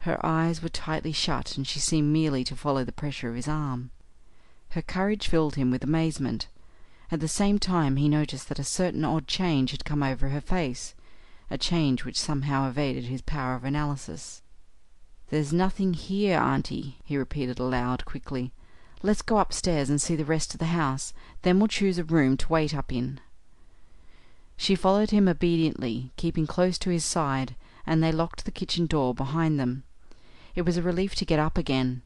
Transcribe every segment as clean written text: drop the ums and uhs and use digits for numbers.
Her eyes were tightly shut, and she seemed merely to follow the pressure of his arm. Her courage filled him with amazement. At the same time he noticed that a certain odd change had come over her face, a change which somehow evaded his power of analysis. "There's nothing here, auntie," he repeated aloud, quickly. "Let's go upstairs and see the rest of the house, then we'll choose a room to wait up in." She followed him obediently, keeping close to his side, and they locked the kitchen door behind them. It was a relief to get up again.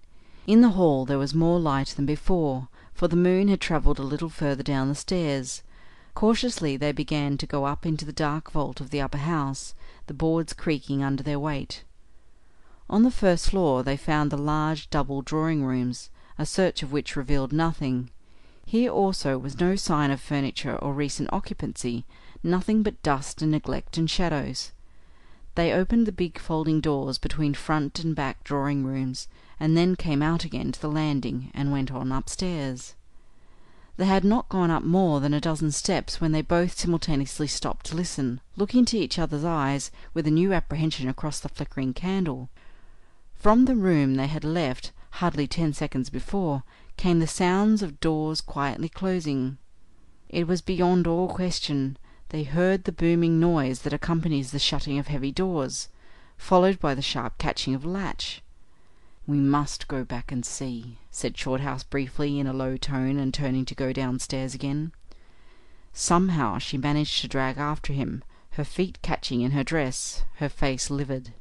In the hall there was more light than before, for the moon had travelled a little further down the stairs. Cautiously they began to go up into the dark vault of the upper house, the boards creaking under their weight. On the first floor they found the large double drawing rooms, a search of which revealed nothing. Here also was no sign of furniture or recent occupancy, nothing but dust and neglect and shadows. They opened the big folding doors between front and back drawing rooms, and then came out again to the landing and went on upstairs. They had not gone up more than a dozen steps when they both simultaneously stopped to listen, looking into each other's eyes with a new apprehension across the flickering candle. From the room they had left, hardly 10 seconds before, came the sounds of doors quietly closing. It was beyond all question. They heard the booming noise that accompanies the shutting of heavy doors, followed by the sharp catching of a latch. "We must go back and see," said Shorthouse briefly in a low tone, and turning to go downstairs again. Somehow she managed to drag after him, her feet catching in her dress, her face livid.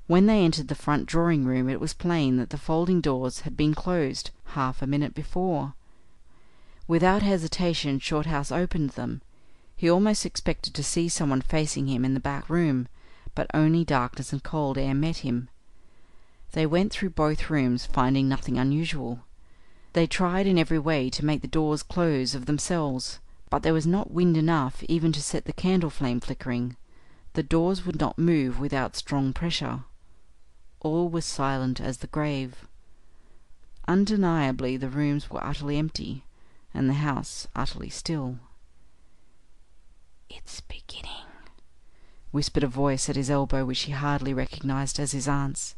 When they entered the front drawing room it was plain that the folding doors had been closed half a minute before. Without hesitation Shorthouse opened them. He almost expected to see someone facing him in the back room, but only darkness and cold air met him. They went through both rooms, finding nothing unusual. They tried in every way to make the doors close of themselves, but there was not wind enough even to set the candle flame flickering. The doors would not move without strong pressure. All was silent as the grave. Undeniably the rooms were utterly empty, and the house utterly still. "It's beginning," whispered a voice at his elbow which he hardly recognized as his aunt's.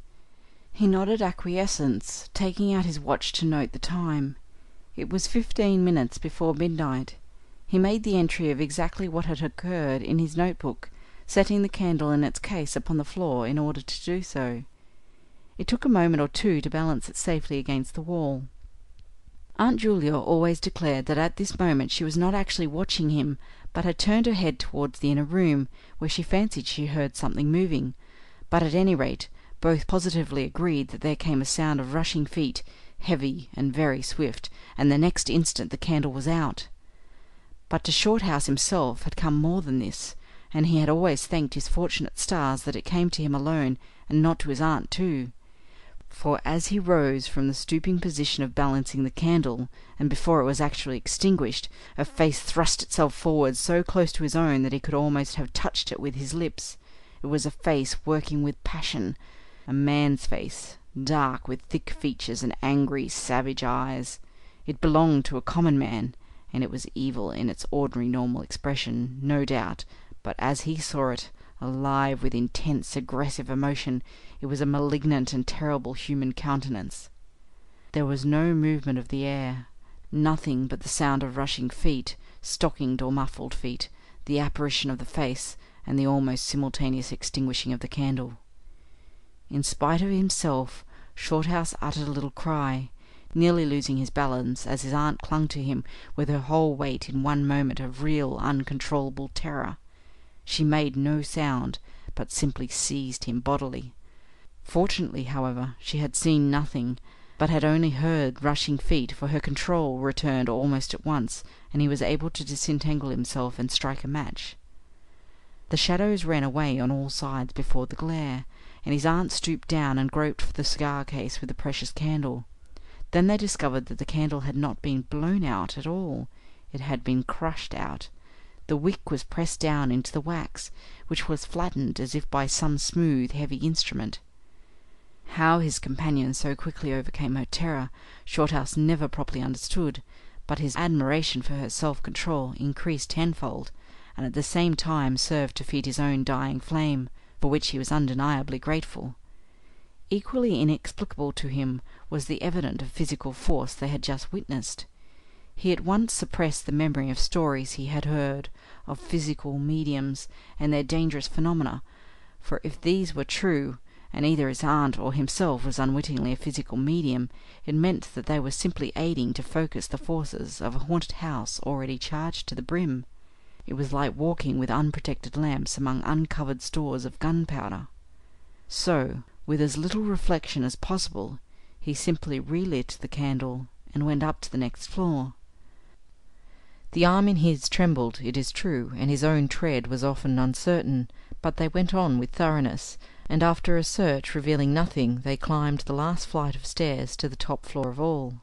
He nodded acquiescence, taking out his watch to note the time. It was 15 minutes before midnight. He made the entry of exactly what had occurred in his notebook, setting the candle in its case upon the floor in order to do so. It took a moment or two to balance it safely against the wall. Aunt Julia always declared that at this moment she was not actually watching him, but had turned her head towards the inner room, where she fancied she heard something moving, but at any rate both positively agreed that there came a sound of rushing feet, heavy and very swift, and the next instant the candle was out. But to Shorthouse himself had come more than this, and he had always thanked his fortunate stars that it came to him alone, and not to his aunt too. For as he rose from the stooping position of balancing the candle, and before it was actually extinguished, a face thrust itself forward so close to his own that he could almost have touched it with his lips. It was a face working with passion, a man's face, dark, with thick features and angry, savage eyes. It belonged to a common man, and it was evil in its ordinary normal expression, no doubt, but as he saw it, alive with intense, aggressive emotion, it was a malignant and terrible human countenance. There was no movement of the air, nothing but the sound of rushing feet, stockinged or muffled feet, the apparition of the face, and the almost simultaneous extinguishing of the candle. In spite of himself, Shorthouse uttered a little cry, nearly losing his balance as his aunt clung to him with her whole weight in one moment of real uncontrollable terror. She made no sound, but simply seized him bodily. Fortunately, however, she had seen nothing, but had only heard rushing feet, for her control returned almost at once, and he was able to disentangle himself and strike a match. The shadows ran away on all sides before the glare, and his aunt stooped down and groped for the cigar case with the precious candle. Then they discovered that the candle had not been blown out at all. It had been crushed out. The wick was pressed down into the wax, which was flattened as if by some smooth, heavy instrument. How his companion so quickly overcame her terror, Shorthouse never properly understood, but his admiration for her self-control increased tenfold, and at the same time served to feed his own dying flame, for which he was undeniably grateful. Equally inexplicable to him was the evident physical force they had just witnessed. He at once suppressed the memory of stories he had heard of physical mediums and their dangerous phenomena, for if these were true, and either his aunt or himself was unwittingly a physical medium, it meant that they were simply aiding to focus the forces of a haunted house already charged to the brim. It was like walking with unprotected lamps among uncovered stores of gunpowder. So, with as little reflection as possible, he simply relit the candle and went up to the next floor. The arm in his trembled, it is true, and his own tread was often uncertain, but they went on with thoroughness, and after a search revealing nothing, they climbed the last flight of stairs to the top floor of all.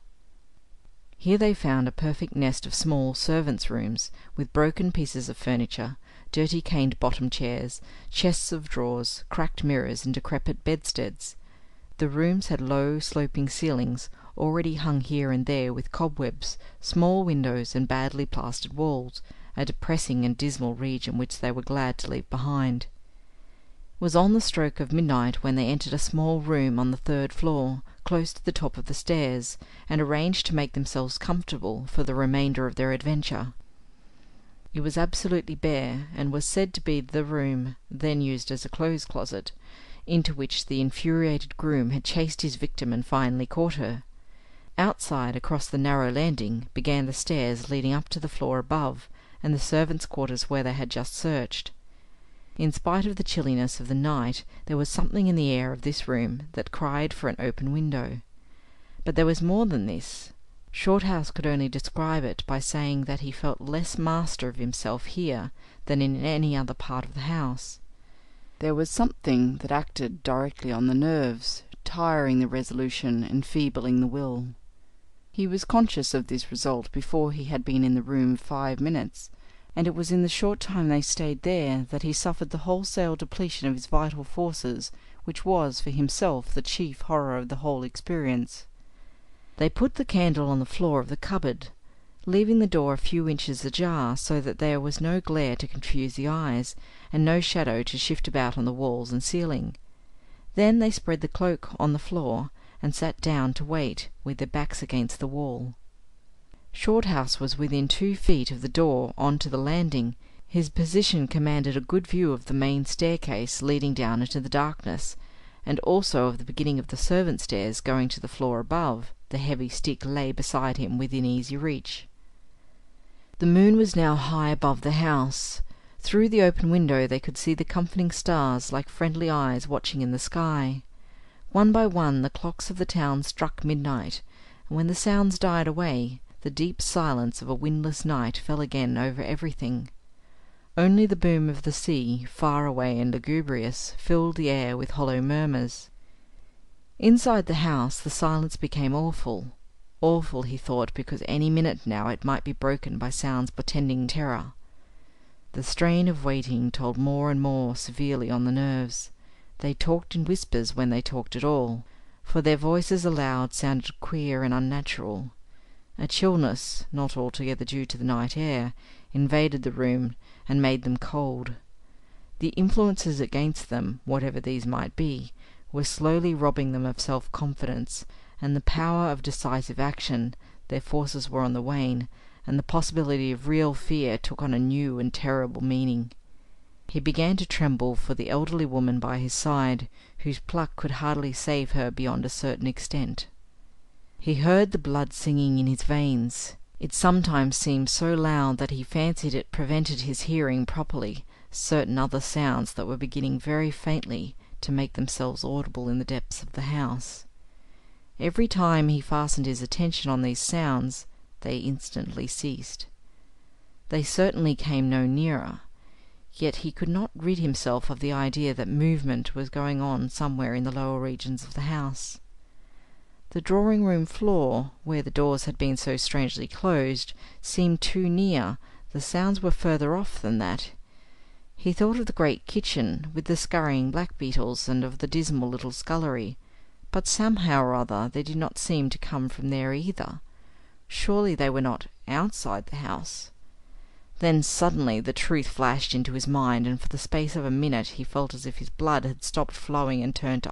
Here they found a perfect nest of small servants' rooms, with broken pieces of furniture, dirty cane-bottom chairs, chests of drawers, cracked mirrors, and decrepit bedsteads. The rooms had low, sloping ceilings, already hung here and there with cobwebs, small windows, and badly plastered walls, a depressing and dismal region which they were glad to leave behind. It was on the stroke of midnight when they entered a small room on the 3rd floor, close to the top of the stairs, and arranged to make themselves comfortable for the remainder of their adventure. It was absolutely bare, and was said to be the room, then used as a clothes closet, into which the infuriated groom had chased his victim and finally caught her. Outside, across the narrow landing, began the stairs leading up to the floor above, and the servants' quarters where they had just searched. In spite of the chilliness of the night, there was something in the air of this room that cried for an open window. But there was more than this. Shorthouse could only describe it by saying that he felt less master of himself here than in any other part of the house. There was something that acted directly on the nerves, tiring the resolution, enfeebling the will. He was conscious of this result before he had been in the room 5 minutes, and it was in the short time they stayed there that he suffered the wholesale depletion of his vital forces, which was, for himself, the chief horror of the whole experience. They put the candle on the floor of the cupboard, leaving the door a few inches ajar, so that there was no glare to confuse the eyes, and no shadow to shift about on the walls and ceiling. Then they spread the cloak on the floor, and sat down to wait, with their backs against the wall. Shorthouse was within 2 feet of the door on to the landing. His position commanded a good view of the main staircase leading down into the darkness, and also of the beginning of the servants' stairs going to the floor above. The heavy stick lay beside him within easy reach. The moon was now high above the house. Through the open window they could see the comforting stars like friendly eyes watching in the sky. One by one the clocks of the town struck midnight, and when the sounds died away, the deep silence of a windless night fell again over everything. Only the boom of the sea, far away and lugubrious, filled the air with hollow murmurs. Inside the house the silence became awful. Awful, he thought, because any minute now it might be broken by sounds portending terror. The strain of waiting told more and more severely on the nerves. They talked in whispers when they talked at all, for their voices aloud sounded queer and unnatural. A chillness, not altogether due to the night air, invaded the room and made them cold. The influences against them, whatever these might be, were slowly robbing them of self-confidence, and the power of decisive action. Their forces were on the wane, and the possibility of real fear took on a new and terrible meaning. He began to tremble for the elderly woman by his side, whose pluck could hardly save her beyond a certain extent. He heard the blood singing in his veins. It sometimes seemed so loud that he fancied it prevented his hearing properly certain other sounds that were beginning very faintly to make themselves audible in the depths of the house. Every time he fastened his attention on these sounds, they instantly ceased. They certainly came no nearer, yet he could not rid himself of the idea that movement was going on somewhere in the lower regions of the house. The drawing-room floor, where the doors had been so strangely closed, seemed too near. The sounds were further off than that. He thought of the great kitchen, with the scurrying blackbeetles, and of the dismal little scullery, but somehow or other they did not seem to come from there either. Surely they were not outside the house. Then suddenly the truth flashed into his mind, and for the space of a minute he felt as if his blood had stopped flowing and turned to